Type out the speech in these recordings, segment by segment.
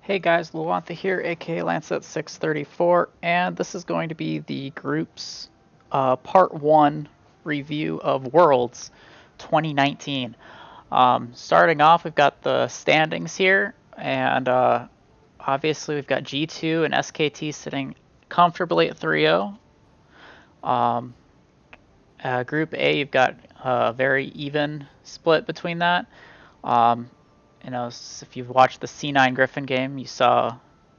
Hey guys, Luantha here, aka Lancet634, and this is going to be the group's part 1 review of Worlds 2019. Starting off, we've got the standings here, and obviously we've got G2 and SKT sitting comfortably at 3-0. Group A, you've got a very even split between that. Um, if you've watched the C9 Griffin game, you saw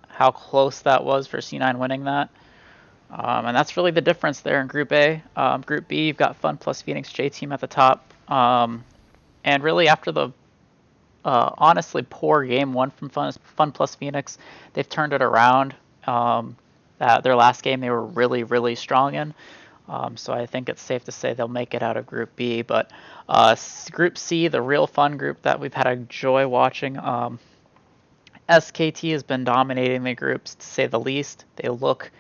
how close that was for C9 winning that. And that's really the difference there in Group A. Group B, you've got Fun plus Phoenix J Team at the top. And really, after the honestly poor game one from Fun plus Phoenix, they've turned it around. Their last game, they were really, really strong in. So I think it's safe to say they'll make it out of Group B. But Group C, the real fun group that we've had a joy watching, SKT has been dominating the groups, to say the least. They look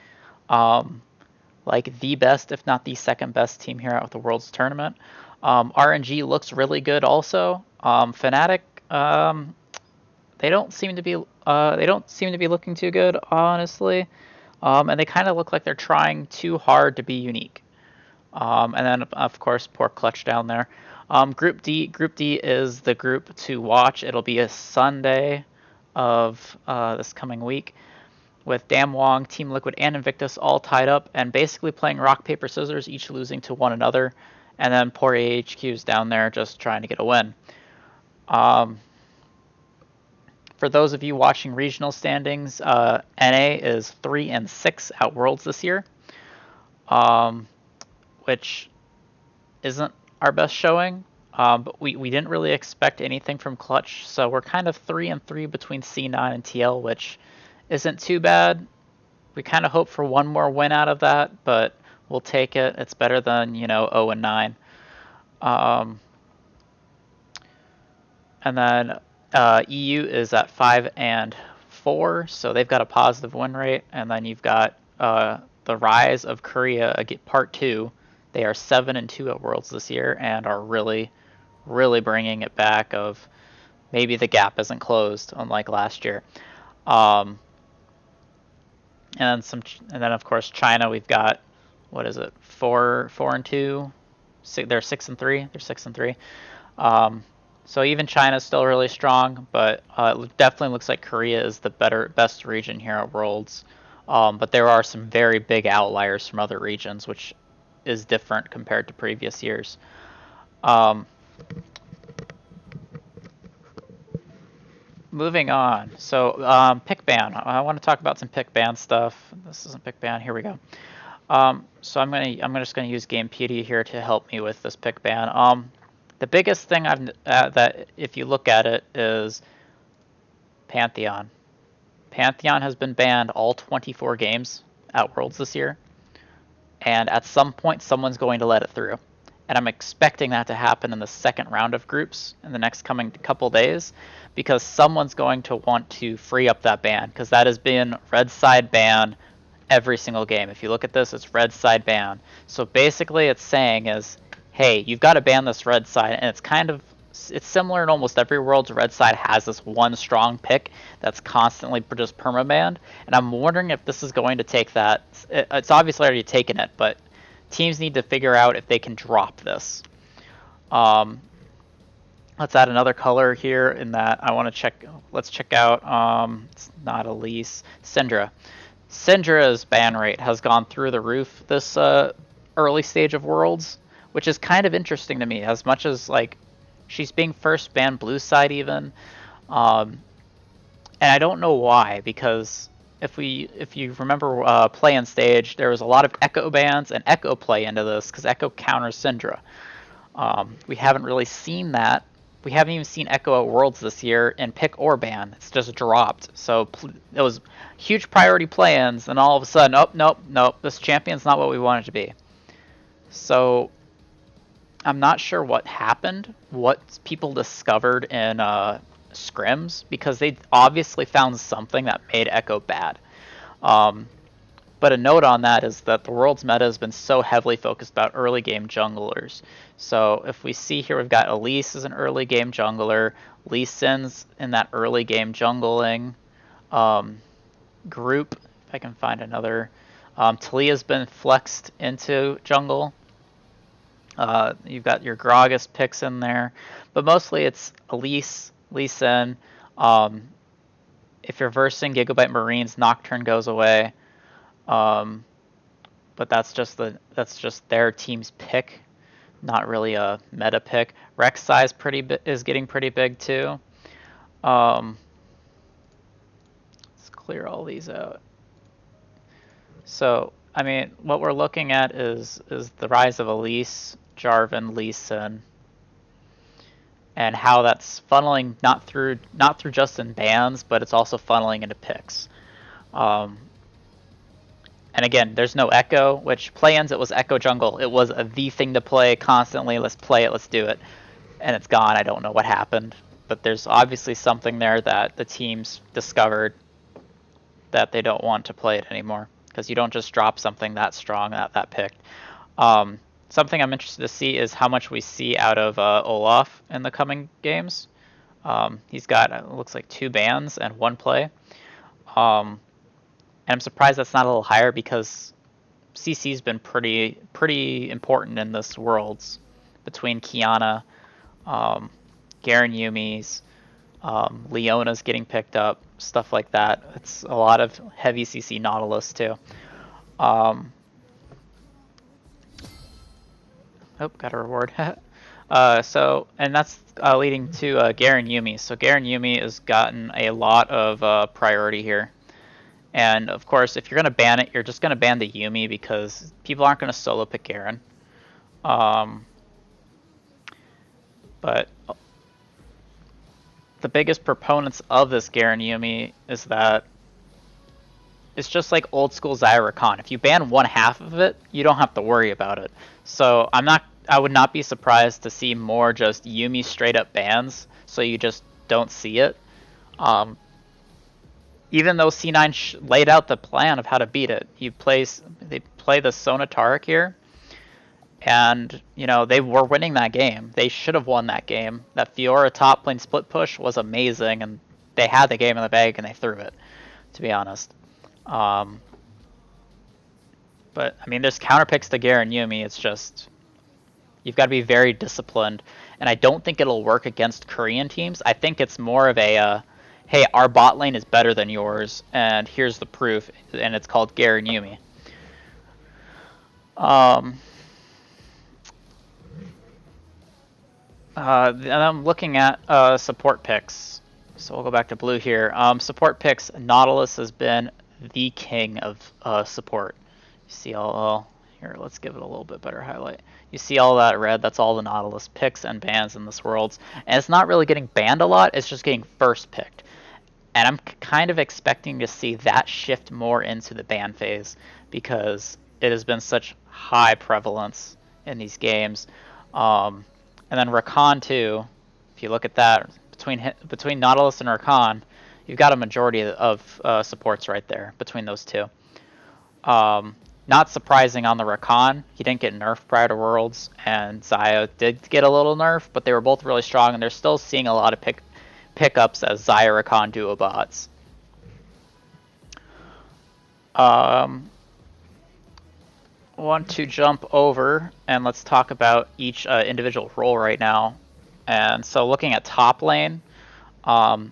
like the best, if not the second best team here at the Worlds Tournament. RNG looks really good also. Fnatic, they don't seem to be looking too good, honestly. And they kind of look like they're trying too hard to be unique. And then, of course, poor Clutch down there. Group D is the group to watch. It'll be a Sunday of this coming week with Damwon, Team Liquid, and Invictus all tied up and basically playing rock, paper, scissors, each losing to one another. And then poor AHQ's down there just trying to get a win. For those of you watching regional standings, NA is 3-6 at Worlds this year, which isn't our best showing. But we didn't really expect anything from Clutch, so we're kind of 3-3 between C9 and TL, which isn't too bad. We kind of hope for one more win out of that, but we'll take it. It's better than 0-9. And then EU is at 5-4, so they've got a positive win rate. And then you've got the rise of Korea, part 2. They are 7-2 at Worlds this year and are really, really bringing it back. Of maybe the gap isn't closed, unlike last year. And then of course China, we've got 4-2. They're 6-3. They're 6-3. So even China's still really strong, but it definitely looks like Korea is the best region here at Worlds. But there are some very big outliers from other regions, which is different compared to previous years. Moving on. So pick ban. I want to talk about some pick ban stuff. This isn't pick ban. Here we go. So I'm just gonna use Gamepedia here to help me with this pick ban. The biggest thing that if you look at it is Pantheon. Pantheon has been banned all 24 games at Worlds this year, and at some point someone's going to let it through. And I'm expecting that to happen in the second round of groups in the next coming couple days, because someone's going to want to free up that ban, because that has been red side ban every single game. If you look at this, it's red side ban. So basically it's saying is, hey, you've got to ban this red side, and it's similar in almost every Worlds. Red side has this one strong pick that's constantly just permabanned, and I'm wondering if this is going to take that. It's obviously already taken it, but teams need to figure out if they can drop this. Let's add another color here in that I want to check. Let's check out, it's not Elise, Syndra. Syndra's ban rate has gone through the roof this early stage of Worlds, which is kind of interesting to me, as much as like she's being first banned blue side even. And I don't know why, because if you remember play on stage, there was a lot of Echo bans and Echo play into this, because Echo counters Syndra. We haven't really seen that. We haven't even seen Echo at Worlds this year in pick or ban. It's just dropped. So it was huge priority play-ins, and all of a sudden, oh, nope, this champion's not what we want it to be. So I'm not sure what happened, what people discovered in scrims, because they obviously found something that made Echo bad. But a note on that is that the World's meta has been so heavily focused about early game junglers. So if we see here, we've got Elise as an early game jungler, Lee Sin's in that early game jungling. group. If I can find another. Talia's been flexed into jungle. You've got your Gragas picks in there, but mostly it's Elise, Lee Sin. If you're versing Gigabyte Marines, Nocturne goes away. But that's just their team's pick, not really a meta pick. Rex size is getting pretty big too. Let's clear all these out. So I mean, what we're looking at is the rise of Elise, Jarvan, Lee Sin, and how that's funneling not through just in bans, but it's also funneling into picks. And again, there's no Echo, which play-ins it was Echo Jungle. It was the thing to play constantly. Let's play it, let's do it. And it's gone. I don't know what happened. But there's obviously something there that the teams discovered that they don't want to play it anymore. Because you don't just drop something that strong, that picked. Something I'm interested to see is how much we see out of Olaf in the coming games. He's got, it looks like 2 bans and 1 play. And I'm surprised that's not a little higher because CC's been pretty important in this Worlds between Kiana, Garen Yumi's, Leona's getting picked up, stuff like that. It's a lot of heavy CC Nautilus too. Oh, got a reward. And that's leading to Garen Yumi. So Garen Yumi has gotten a lot of priority here. And of course, if you're going to ban it, you're just going to ban the Yumi because people aren't going to solo pick Garen. But the biggest proponents of this Garen Yumi is that it's just like old school Zyra Khan. If you ban 1/2 of it, you don't have to worry about it. So I would not be surprised to see more just Yumi straight up bans, so you just don't see it. Even though C9 laid out the plan of how to beat it, they play the Sonataric here, and they were winning that game. They should have won that game. That Fiora top lane split push was amazing, and they had the game in the bag and they threw it, to be honest. But I mean, there's counter picks to Garen Yumi. It's just you've got to be very disciplined, and I don't think it'll work against Korean teams. I think it's more of a hey, our bot lane is better than yours, and here's the proof, and it's called Garen Yumi. And I'm looking at support picks. So we'll go back to blue here. Support picks, Nautilus has been the king of support. You see here, let's give it a little bit better highlight. You see all that red, that's all the Nautilus picks and bans in this Worlds. And it's not really getting banned a lot, it's just getting first picked. And I'm kind of expecting to see that shift more into the ban phase because it has been such high prevalence in these games. And then Rakan too, if you look at that, between Nautilus and Rakan, you've got a majority of supports right there between those two. Not surprising on the Rakan, he didn't get nerfed prior to Worlds, and Xayah did get a little nerf, but they were both really strong, and they're still seeing a lot of pickups as Xayah Rakan duo bots. Want to jump over and let's talk about each individual role right now. And so looking at top lane, there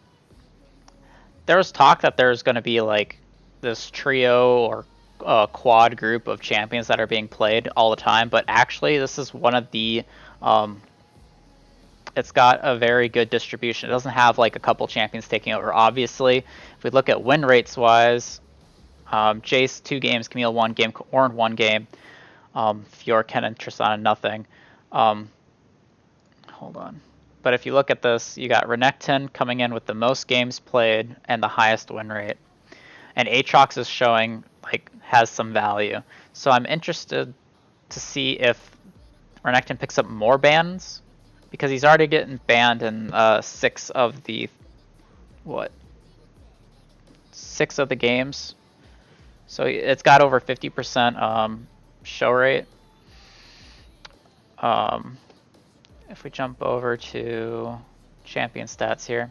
was talk that there's going to be like this trio or quad group of champions that are being played all the time, but actually this is one of the it's got a very good distribution. It doesn't have like a couple champions taking over. Obviously, if we look at win rates wise, Jace 2 games, Camille 1 game, Ornn 1 game, Fiora, Ken, and Tristana nothing. Hold on. But if you look at this, you got Renekton coming in with the most games played and the highest win rate. And Aatrox is showing like has some value. So I'm interested to see if Renekton picks up more bans, because he's already getting banned in 6 of the games. So it's got over 50% show rate. If we jump over to champion stats here.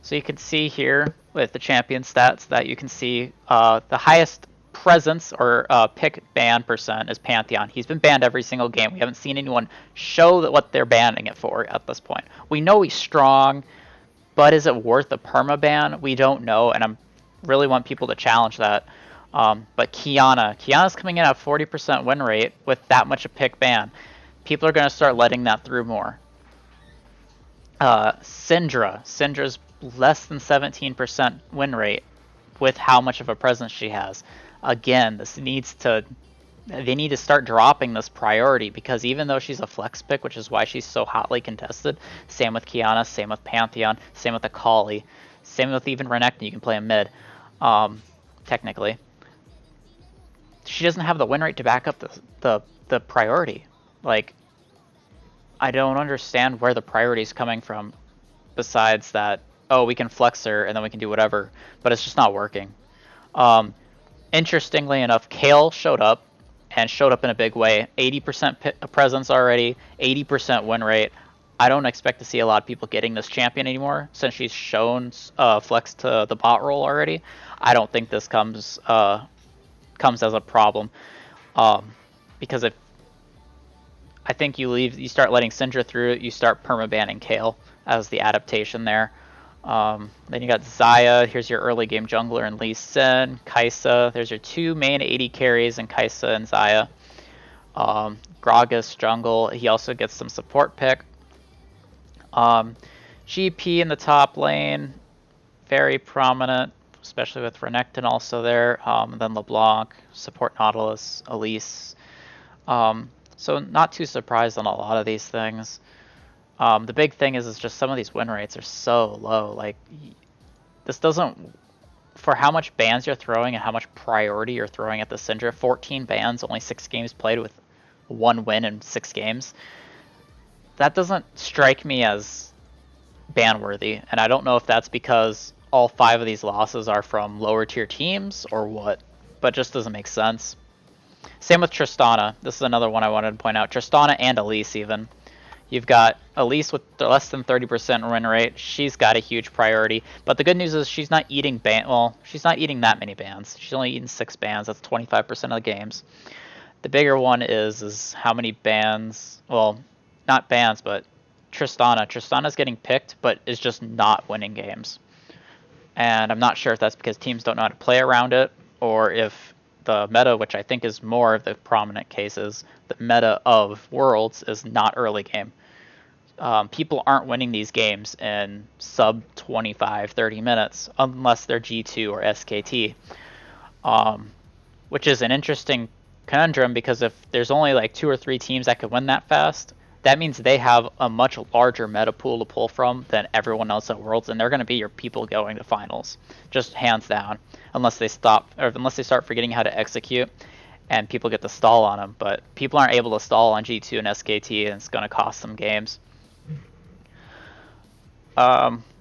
So you can see here with the champion stats that you can see the highest presence or pick ban percent is Pantheon. He's been banned every single game. We haven't seen anyone show that what they're banning it for at this point. We know he's strong, but is it worth a perma ban? We don't know, and I really want people to challenge that. But Kiana's coming in at 40% win rate with that much a pick ban. People are going to start letting that through more. Syndra's less than 17% win rate with how much of a presence she has. Again, they need to start dropping this priority, because even though she's a flex pick, which is why she's so hotly contested, same with Kiana, same with Pantheon, same with Akali, same with even Renekton, you can play a mid, technically. She doesn't have the win rate to back up the priority. Like, I don't understand where the priority is coming from, besides that, oh, we can flex her and then we can do whatever, but it's just not working. Interestingly enough, Kayle showed up, and showed up in a big way. 80% presence already, 80% win rate. I don't expect to see a lot of people getting this champion anymore, since she's shown flex to the bot role already. I don't think this comes as a problem, because if I think you start letting Syndra through, you start permabanning Kayle as the adaptation there. Then you got Xayah. Here's your early game jungler in Lee Sin. Kai'Sa. There's your two main 80 carries in Kai'Sa and Xayah. Gragas jungle. He also gets some support pick. GP in the top lane. Very prominent, especially with Renekton also there. Then LeBlanc, support Nautilus, Elise. So not too surprised on a lot of these things. The big thing is just some of these win rates are so low. Like, this doesn't, for how much bans you're throwing and how much priority you're throwing at the Syndra, 14 bans, only 6 games played with 1 win in 6 games. That doesn't strike me as ban worthy, and I don't know if that's because all 5 of these losses are from lower tier teams or what, but it just doesn't make sense. Same with Tristana. This is another one I wanted to point out. Tristana and Elise even. You've got Elise with less than 30% win rate. She's got a huge priority. But the good news is she's not eating she's not eating that many bans. She's only eating 6 bans. That's 25% of the games. The bigger one is how many bans, well, not bans, but Tristana. Tristana's getting picked, but is just not winning games. And I'm not sure if that's because teams don't know how to play around it, or if the meta, which I think is more of the prominent cases, the meta of Worlds is not early game. People aren't winning these games in sub 25, 30 minutes unless they're G2 or SKT, which is an interesting conundrum, because if there's only like 2 or 3 teams that could win that fast, that means they have a much larger meta pool to pull from than everyone else at Worlds, and they're going to be your people going to finals, just hands down, unless they start forgetting how to execute and people get to stall on them. But people aren't able to stall on G2 and SKT, and it's going to cost them games.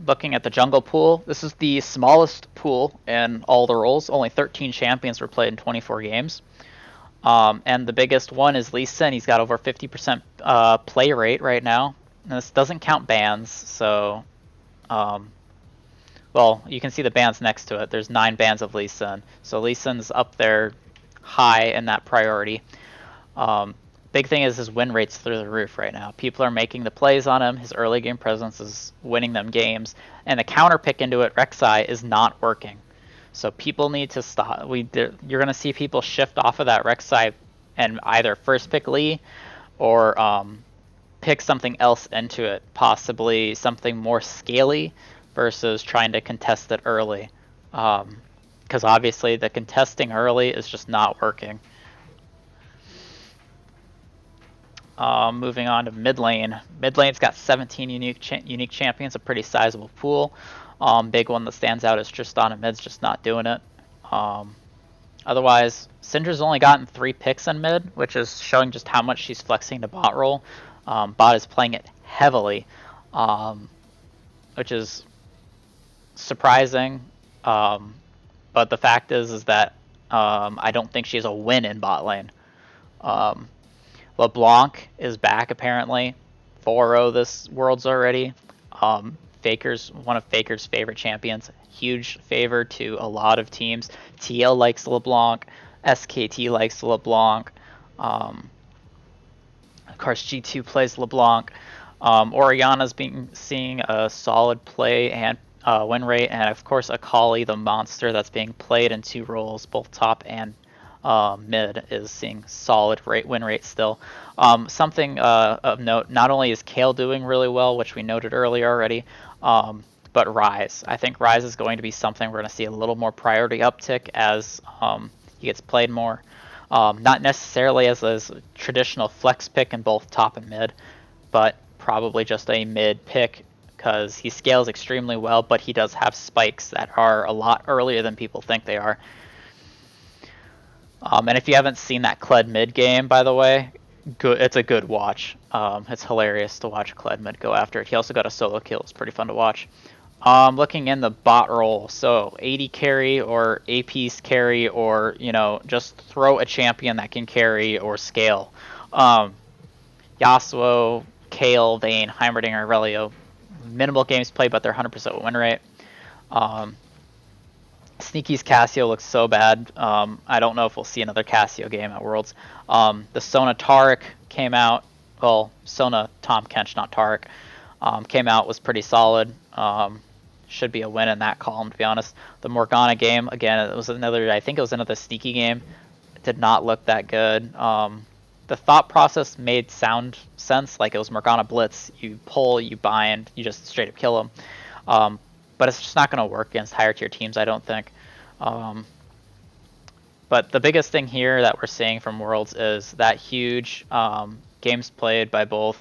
Looking at the jungle pool, this is the smallest pool in all the roles. Only 13 champions were played in 24 games. And the biggest one is Lee Sin. He's got over 50% play rate right now. And this doesn't count bans, so well, you can see the bans next to it. There's 9 bans of Lee Sin. So Lee Sin's up there high in that priority. Big thing is his win rate's through the roof right now. People are making the plays on him. His early game presence is winning them games. And the counter pick into it, Rek'Sai, is not working. So people need to stop. You're going to see people shift off of that Rek'Sai and either first pick Lee or pick something else into it, possibly something more scaly versus trying to contest it early. Because obviously the contesting early is just not working. Moving on to mid lane. Mid lane's got 17 unique champions, a pretty sizable pool. Big one that stands out is Tristana mid's just not doing it. Otherwise, Syndra's only gotten 3 picks in mid, which is showing just how much she's flexing the bot role. Bot is playing it heavily, which is surprising. But the fact is that I don't think she has a win in bot lane. LeBlanc is back apparently. 4-0 this Worlds already. 50% one of Faker's favorite champions. Huge favor to a lot of teams. TL likes LeBlanc. SKT likes LeBlanc. Of course, G2 plays LeBlanc. Oriana's seeing a solid play and win rate, and of course Akali, the monster that's being played in 2 roles, both top and mid, is seeing solid win rate still. Something of note, not only is Kale doing really well, which we noted earlier already, but Ryze. I think Ryze is going to be something we're going to see a little more priority uptick as he gets played more. Not necessarily as a traditional flex pick in both top and mid, but probably just a mid pick because he scales extremely well, but he does have spikes that are a lot earlier than people think they are. And if you haven't seen that Kled mid game, by the way, it's a good watch. It's hilarious to watch Kled mid go after it. He also got a solo kill. It's pretty fun to watch. Looking in the bot role, so AD carry or AP's carry, or just throw a champion that can carry or scale. Yasuo, Kale, Vayne, Heimerdinger, Aurelio. Minimal games played, but they're 100% win rate. Sneaky's Cassio looks so bad. I don't know if we'll see another Cassio game at Worlds. The Sona Taric came out. Well, Sona Tom Kench, not Taric, came out, was pretty solid. Should be a win in that column, to be honest. The Morgana game, again, I think it was another sneaky game. It did not look that good. The thought process made sound sense, like it was Morgana Blitz. You pull, you bind, you just straight up kill them. But it's just not going to work against higher tier teams, I don't think. But the biggest thing here that we're seeing from Worlds is that huge games played by both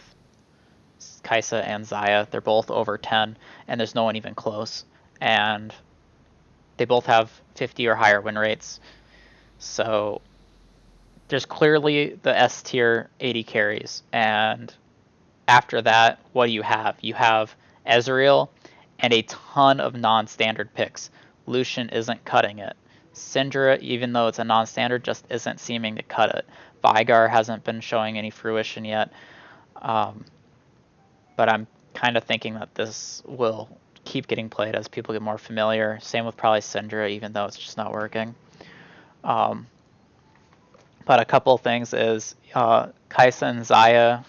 Kai'Sa and Xayah. They're both over 10, and there's no one even close. And they both have 50 or higher win rates. So there's clearly the S tier 80 carries. And after that, what do you have? You have Ezreal and a ton of non-standard picks. Lucian isn't cutting it. Syndra, even though it's a non-standard, just isn't seeming to cut it. Veigar hasn't been showing any fruition yet. But I'm kind of thinking that this will keep getting played as people get more familiar. Same with probably Syndra, even though it's just not working. But a couple of things is Kai'Sa and Xayah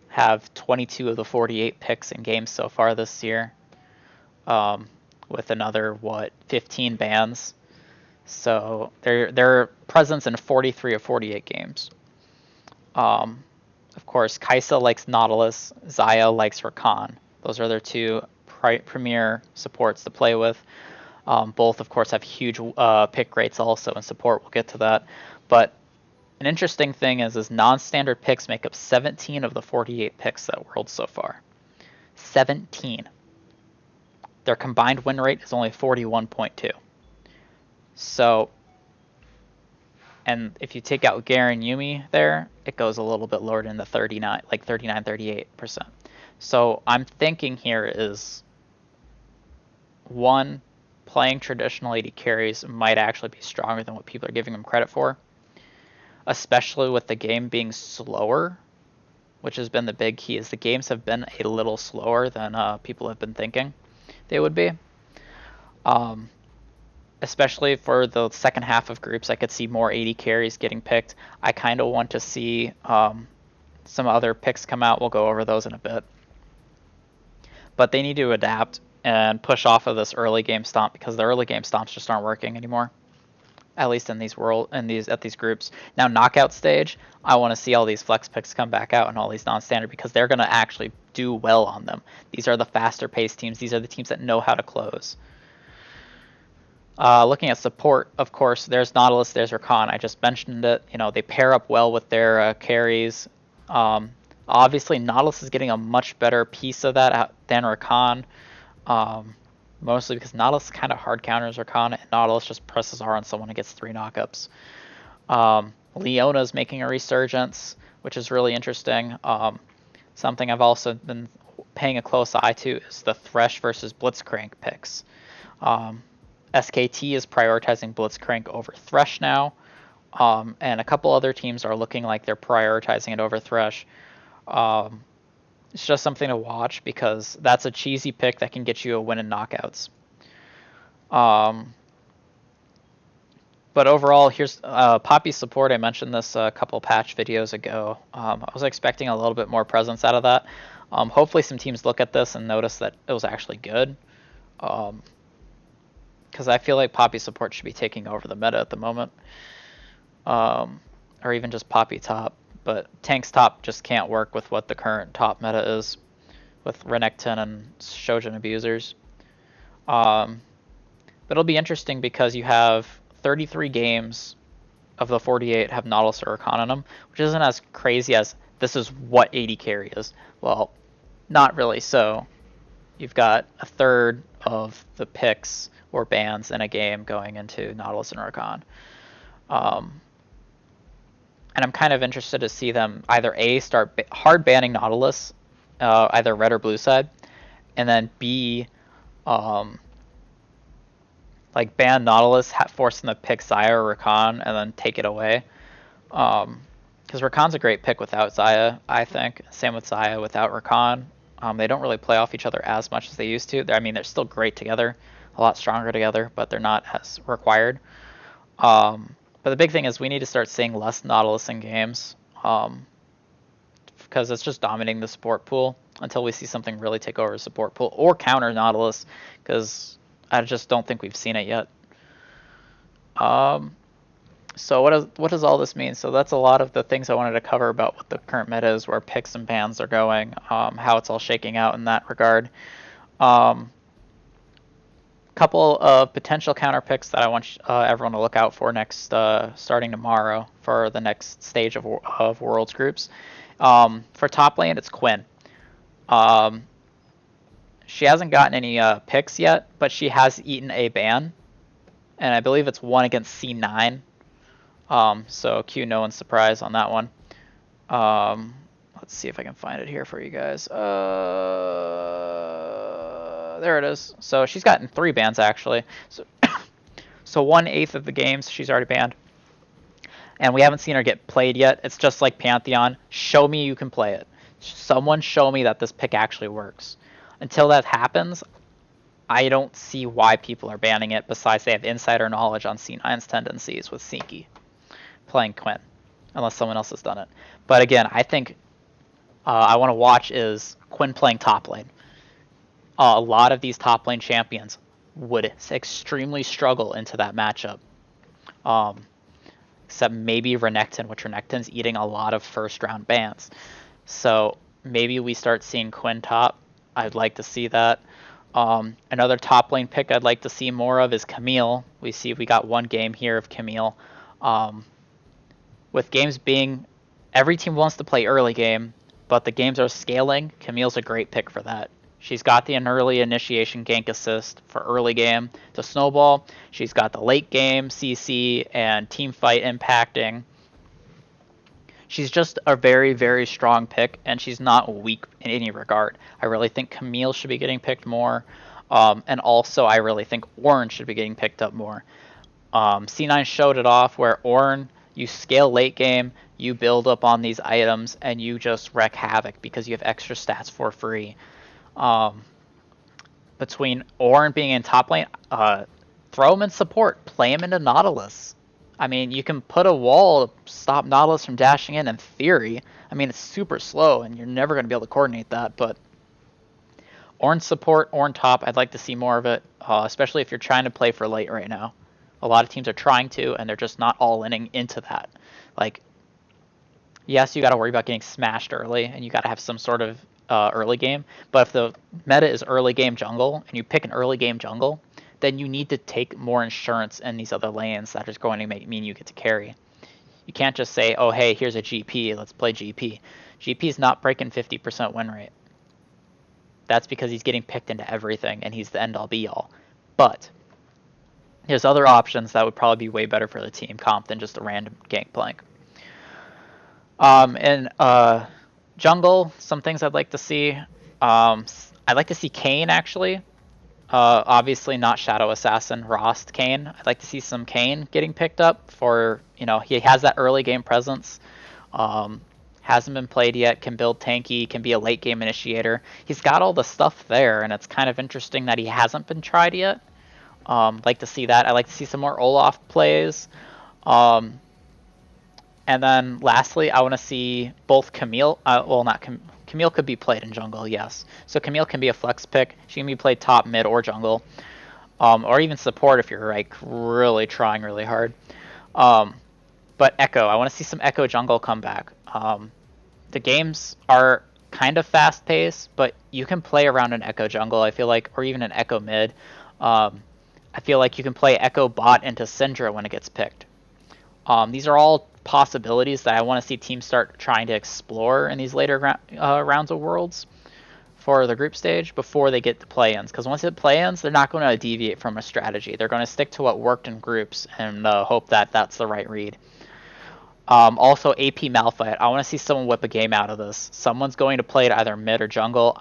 have 22 of the 48 picks in games so far this year, with another 15 bans. So their presence in 43 of 48 games. Of course, Kai'Sa likes Nautilus, Xayah likes Rakan. Those are their 2 premier supports to play with. Both, of course, have huge pick rates also in support. We'll get to that. But an interesting thing is non-standard picks make up 17 of the 48 picks at Worlds so far. 17. Their combined win rate is only 41.2. So, and if you take out Garen Yumi there, it goes a little bit lower than the 39, like 38%. So I'm thinking here is, one, playing traditional AD carries might actually be stronger than what people are giving them credit for, especially with the game being slower, which has been the big key, is the games have been a little slower than people have been thinking they would be. Especially for the second half of groups, I could see more 80 carries getting picked. I kind of want to see some other picks come out. We'll go over those in a bit. But they need to adapt and push off of this early game stomp, because the early game stomps just aren't working anymore. At least in these at these groups. Now, knockout stage, I want to see all these flex picks come back out and all these non-standard, because they're going to actually do well on them. These are the faster paced teams. These are the teams that know how to close. Looking at support, of course, there's Nautilus, there's Rakan. I just mentioned it. They pair up well with their carries. Obviously, Nautilus is getting a much better piece of that than Rakan. Mostly because Nautilus kind of hard counters Rakan, and Nautilus just presses R on someone and gets 3 knockups. Leona's making a resurgence, which is really interesting. Something I've also been paying a close eye to is the Thresh versus Blitzcrank picks. SKT is prioritizing Blitzcrank over Thresh now, and a couple other teams are looking like they're prioritizing it over Thresh. It's just something to watch because that's a cheesy pick that can get you a win in knockouts. But overall, here's Poppy's support. I mentioned this a couple patch videos ago. I was expecting a little bit more presence out of that. Hopefully some teams look at this and notice that it was actually good. Because I feel like Poppy support should be taking over the meta at the moment. Or even just Poppy top. But Tank's top just can't work with what the current top meta is with Renekton and Shojin abusers. But it'll be interesting because you have 33 games of the 48 have Nautilus or Rakan in them, which isn't as crazy as this is what AD carry is. Well, not really so. You've got a third of the picks or bans in a game going into Nautilus and Rakan. And I'm kind of interested to see them either A, start hard banning Nautilus, either red or blue side, and then B, like ban Nautilus, force them to pick Xayah or Rakan, and then take it away. Because Rakan's a great pick without Xayah, I think. Same with Xayah without Rakan. They don't really play off each other as much as they used to. I mean, they're still great together, a lot stronger together, but they're not as required. But the big thing is we need to start seeing less Nautilus in games, because it's just dominating the support pool until we see something really take over the support pool or counter Nautilus, because I just don't think we've seen it yet. So what does all this mean? So that's a lot of the things I wanted to cover about what the current meta is, where picks and bans are going, how it's all shaking out in that regard. Couple of potential counter picks that I want everyone to look out for next, starting tomorrow for the next stage of Worlds groups. For top lane, it's Quinn. She hasn't gotten any picks yet, but she has eaten a ban, and I believe it's one against C9. So cue no one's surprise on that one. Let's see if I can find it here for you guys. There it is. So she's gotten 3 bans actually. So 1/8 of the games she's already banned. And we haven't seen her get played yet. It's just like Pantheon. Show me you can play it. Someone show me that this pick actually works. Until that happens, I don't see why people are banning it, besides they have insider knowledge on C9's tendencies with Sinky playing Quinn, unless someone else has done it. But again, I think I want to watch is Quinn playing top lane. A lot of these top lane champions would extremely struggle into that matchup. Except maybe Renekton, which Renekton's eating a lot of first round bans. So maybe we start seeing Quinn top. I'd like to see that. Another top lane pick I'd like to see more of is Camille. We got one game here of Camille. With games being, every team wants to play early game, but the games are scaling. Camille's a great pick for that. She's got the early initiation gank assist for early game to snowball. She's got the late game CC and team fight impacting. She's just a very, very strong pick, and she's not weak in any regard. I really think Camille should be getting picked more, and also I really think Ornn should be getting picked up more. C9 showed it off where Ornn, you scale late game, you build up on these items, and you just wreak havoc because you have extra stats for free. Between Ornn being in top lane, throw him in support, play him into Nautilus. I mean, you can put a wall to stop Nautilus from dashing in theory. I mean, it's super slow, and you're never going to be able to coordinate that, but Ornn support, Ornn top, I'd like to see more of it, especially if you're trying to play for late right now. A lot of teams are trying to, and they're just not all-inning into that. Like, yes, you got to worry about getting smashed early, and you got to have some sort of early game, but if the meta is early game jungle, and you pick an early game jungle, then you need to take more insurance in these other lanes that is going to mean you get to carry. You can't just say, oh, hey, here's a GP, let's play GP. GP is not breaking 50% win rate. That's because he's getting picked into everything, and he's the end-all be-all. But there's other options that would probably be way better for the team comp than just a random Gangplank. Jungle, some things I'd like to see. I'd like to see Kayn, actually. Obviously not Shadow Assassin, Rost Kayn. I'd like to see some Kayn getting picked up for, he has that early game presence. hasn't been played yet, can build tanky, can be a late game initiator. He's got all the stuff there, and it's kind of interesting that he hasn't been tried yet. Like to see that. I like to see some more Olaf plays. And then lastly, I want to see both Camille. Camille could be played in jungle, yes. So Camille can be a flex pick. She can be played top, mid, or jungle, or even support if you're like really trying really hard. But Echo, I want to see some Echo jungle come back. The games are kind of fast paced, but you can play around an Echo jungle, I feel like, or even an Echo mid. I feel like you can play Echo bot into Syndra when it gets picked. These are all possibilities that I want to see teams start trying to explore in these later rounds of Worlds for the group stage before they get to play-ins. Because once it play-ins, they're not going to deviate from a strategy. They're going to stick to what worked in groups and hope that that's the right read. Also, AP Malphite. I want to see someone whip a game out of this. Someone's going to play it either mid or jungle.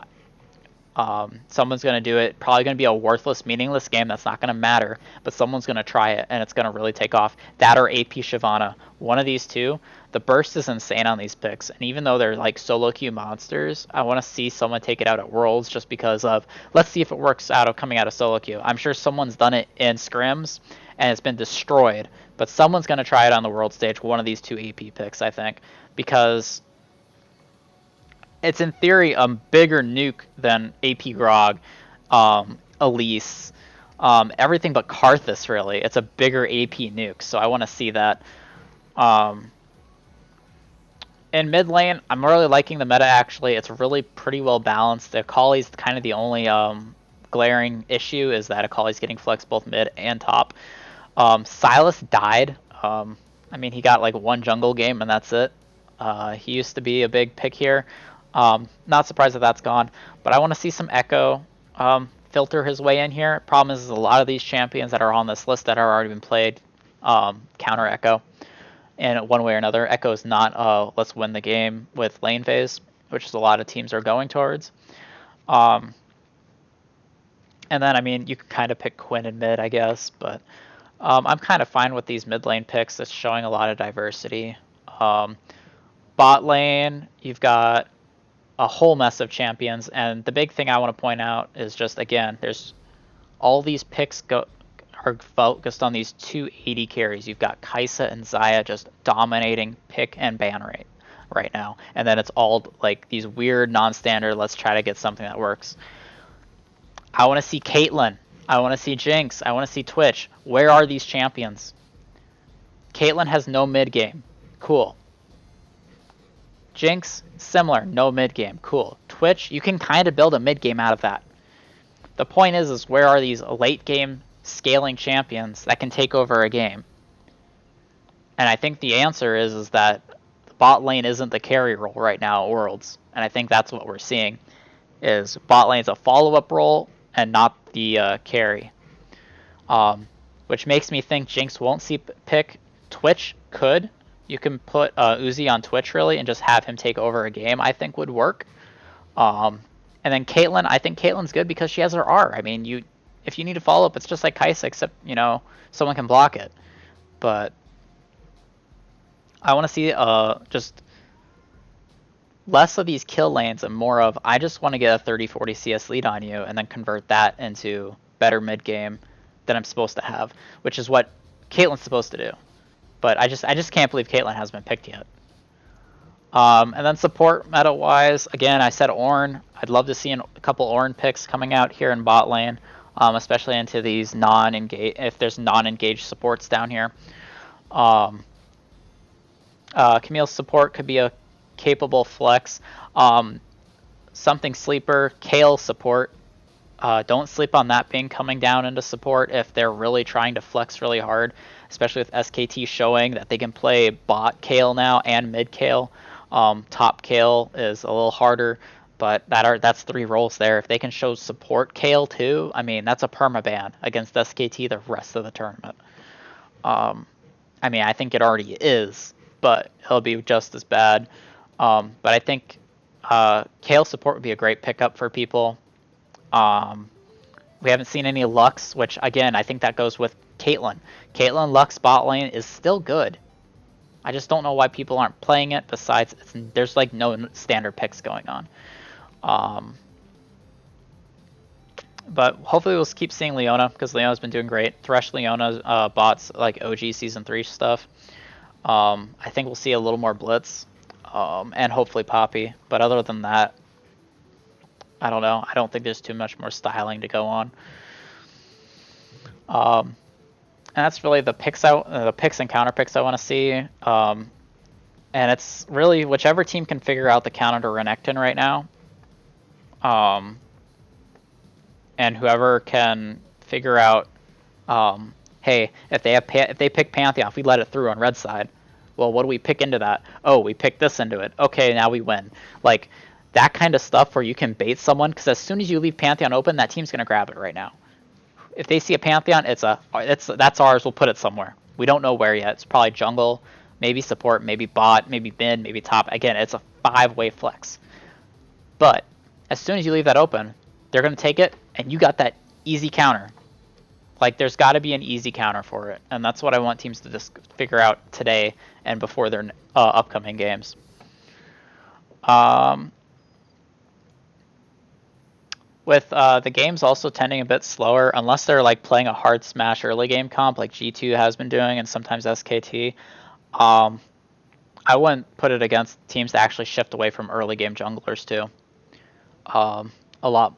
Someone's going to do it. Probably going to be a worthless, meaningless game that's not going to matter, but someone's going to try it, and it's going to really take off. That or AP Shyvana. One of these two. The burst is insane on these picks, and even though they're like solo queue monsters, I want to see someone take it out at Worlds just because of, let's see if it works out of coming out of solo queue. I'm sure someone's done it in scrims, and it's been destroyed, but someone's going to try it on the world stage, one of these two AP picks, I think, because it's in theory a bigger nuke than AP Grog, Elise, everything but Karthus, really. It's a bigger AP nuke, so I want to see that. In mid lane, I'm really liking the meta, actually. It's really pretty well balanced. The Akali's kind of the only glaring issue is that Akali's getting flexed both mid and top. Silas died. I mean, he got like one jungle game and that's it. He used to be a big pick here. Not surprised that that's gone, but I want to see some Echo filter his way in here. Problem is a lot of these champions that are on this list that are already been played counter Echo in one way or another. Echo is not let's win the game with lane phase, which is a lot of teams are going towards. And then, I mean, you could kind of pick Quinn in mid, I guess, but I'm kind of fine with these mid lane picks. It's showing a lot of diversity. Bot lane, you've got a whole mess of champions, and the big thing I want to point out is just, again, there's all these picks are focused on these two AD carries. You've got Kai'Sa and Xayah just dominating pick and ban rate right now, and then it's all like these weird non-standard, let's try to get something that works. I want to see Caitlyn. I want to see Jinx. I want to see Twitch. Where are these champions? Caitlyn has no mid game. Cool. Jinx, similar, no mid game. Cool. Twitch, you can kind of build a mid game out of that. The point is where are these late game scaling champions that can take over a game? And I think the answer is that the bot lane isn't the carry role right now at Worlds. And I think that's what we're seeing, is bot lane's a follow-up role and not the carry. Which makes me think Jinx won't see pick. Twitch could. You can put Uzi on Twitch, really, and just have him take over a game, I think would work. And then Caitlyn, I think Caitlyn's good because she has her R. I mean, if you need to follow up, it's just like Kai'Sa, except, someone can block it. But I want to see just less of these kill lanes and more of, I just want to get a 30-40 CS lead on you and then convert that into better mid game than I'm supposed to have, which is what Caitlyn's supposed to do. But I just can't believe Caitlyn hasn't been picked yet. And then support meta-wise, again, I said Ornn. I'd love to see a couple Ornn picks coming out here in bot lane, especially into these if there's non-engaged supports down here. Camille's support could be a capable flex. Something sleeper, Kayle support. Don't sleep on that being coming down into support if they're really trying to flex really hard, especially with SKT showing that they can play bot Kayle now and mid Kayle. Top Kayle is a little harder, but that's 3 roles there. If they can show support Kayle too, I mean, that's a permaban against SKT the rest of the tournament. I mean, I think it already is, but it'll be just as bad. But I think Kayle support would be a great pickup for people. We haven't seen any Lux, which again, I think that goes with Caitlyn. Caitlyn Lux bot lane is still good. I just don't know why people aren't playing it. Besides, there's like no standard picks going on. But hopefully we'll keep seeing Leona, because Leona's been doing great. Thresh Leona bots like OG Season 3 stuff. I think we'll see a little more Blitz, and hopefully Poppy. But other than that, I don't know. I don't think there's too much more styling to go on. And that's really the picks and counter picks I want to see. And it's really whichever team can figure out the counter to Renekton right now. And whoever can figure out, hey, if they pick Pantheon, if we let it through on red side, well, what do we pick into that? Oh, we pick this into it. Okay, now we win. Like that kind of stuff where you can bait someone, because as soon as you leave Pantheon open, that team's gonna grab it right now. If they see a Pantheon, that's ours. We'll put it somewhere. We don't know where yet. It's probably jungle, maybe support, maybe bot, maybe mid, maybe top. Again, it's a 5-way flex. But as soon as you leave that open, they're going to take it, and you got that easy counter. Like, there's got to be an easy counter for it, and that's what I want teams to just figure out today and before their upcoming games. With the games also tending a bit slower, unless they're like playing a hard smash early game comp like G2 has been doing, and sometimes SKT, I wouldn't put it against teams to actually shift away from early game junglers too. A lot.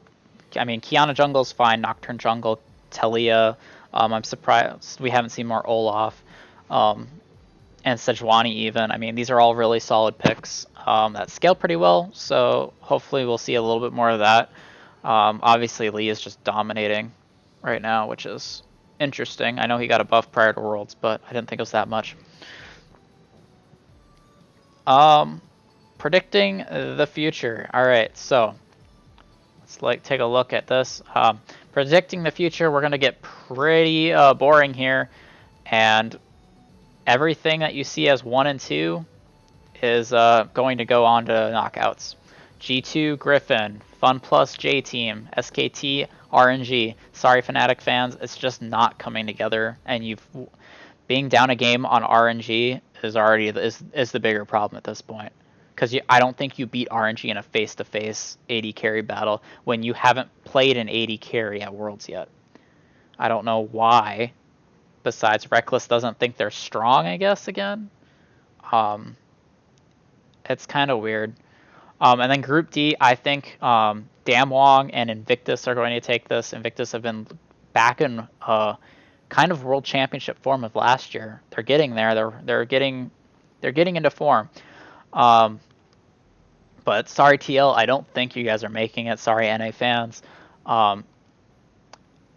I mean, Kiana jungle's fine, Nocturne jungle, Talia. I'm surprised we haven't seen more Olaf, and Sejuani even. I mean, these are all really solid picks that scale pretty well, so hopefully we'll see a little bit more of that. Obviously, Lee is just dominating right now, which is interesting. I know he got a buff prior to Worlds, but I didn't think it was that much. Predicting the future. All right, so let's take a look at this. Predicting the future, we're gonna get pretty boring here, and everything that you see as 1 and 2 is going to go on to knockouts. G2 Griffin, Fun Plus J Team, SKT RNG. Sorry, Fnatic fans, it's just not coming together, and being down a game on RNG is already is the bigger problem at this point. Because I don't think you beat RNG in a face-to-face AD carry battle when you haven't played an AD carry at Worlds yet. I don't know why. Besides, Reckless doesn't think they're strong, I guess, again. It's kind of weird. And then Group D, I think Damwong and Invictus are going to take this. Invictus have been back in kind of World Championship form of last year. They're getting there. They're getting into form. But sorry, TL, I don't think you guys are making it. Sorry, NA fans.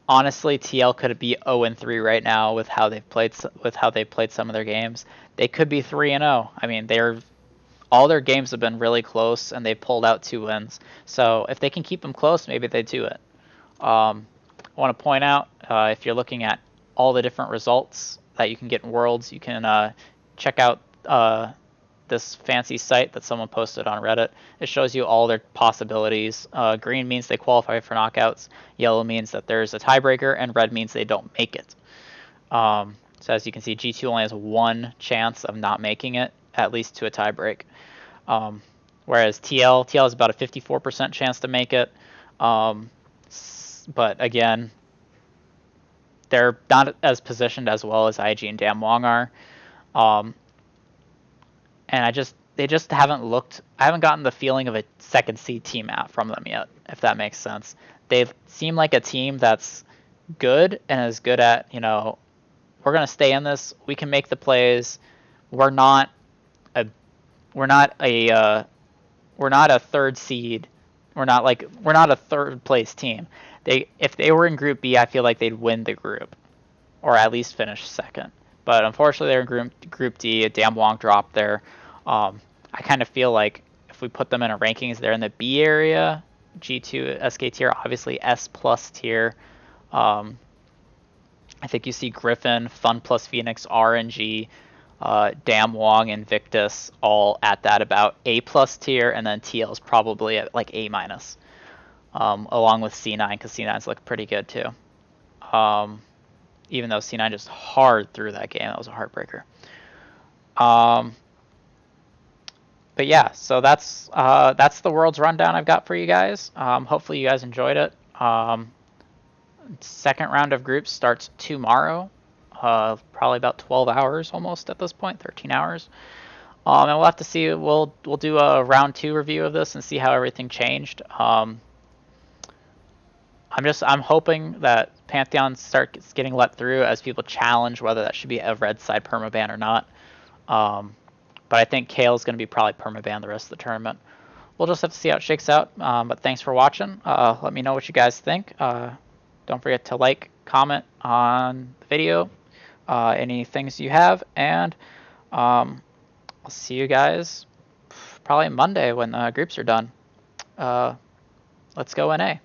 Honestly, TL could be 0-3 right now with how they've played some of their games. They could be 3-0. I mean, all their games have been really close, and they've pulled out 2 wins. So if they can keep them close, maybe they do it. I want to point out, if you're looking at all the different results that you can get in Worlds, you can check out this fancy site that someone posted on Reddit. It shows you all their possibilities. Green means they qualify for knockouts. Yellow means that there's a tiebreaker, and red means they don't make it. So as you can see, G2 only has 1 chance of not making it, at least to a tiebreak. Whereas TL has about a 54% chance to make it. But again, they're not as positioned as well as IG and Damwong are. And they just haven't looked. I haven't gotten the feeling of a second seed team out from them yet, if that makes sense. They seem like a team that's good and is good at, we're gonna stay in this. We can make the plays. We're not a third seed. We're not a third place team. If they were in Group B, I feel like they'd win the group, or at least finish second. But unfortunately, they're in Group D. Damwong dropped there. I kind of feel like if we put them in a rankings, they're in the B area. G2, SK tier, obviously S plus tier. I think you see Griffin, Fun plus Phoenix, RNG, Damwong, Invictus all at that about A plus tier, and then TL is probably at like A minus, along with C9, because C9's look pretty good too. Even though C9 just hard through that game, that was a heartbreaker. But yeah, so that's the world's rundown I've got for you guys. Hopefully you guys enjoyed it. Second round of groups starts tomorrow. Probably about 12 hours almost at this point, 13 hours. And we'll have to see. We'll do a round 2 review of this and see how everything changed. I'm hoping that Pantheon starts getting let through as people challenge whether that should be a red side permaban or not. But I think Kale's going to be probably permaban the rest of the tournament. We'll just have to see how it shakes out. But thanks for watching. Let me know what you guys think. Don't forget to like, comment on the video, any things you have, and I'll see you guys probably Monday when the groups are done. Let's go NA.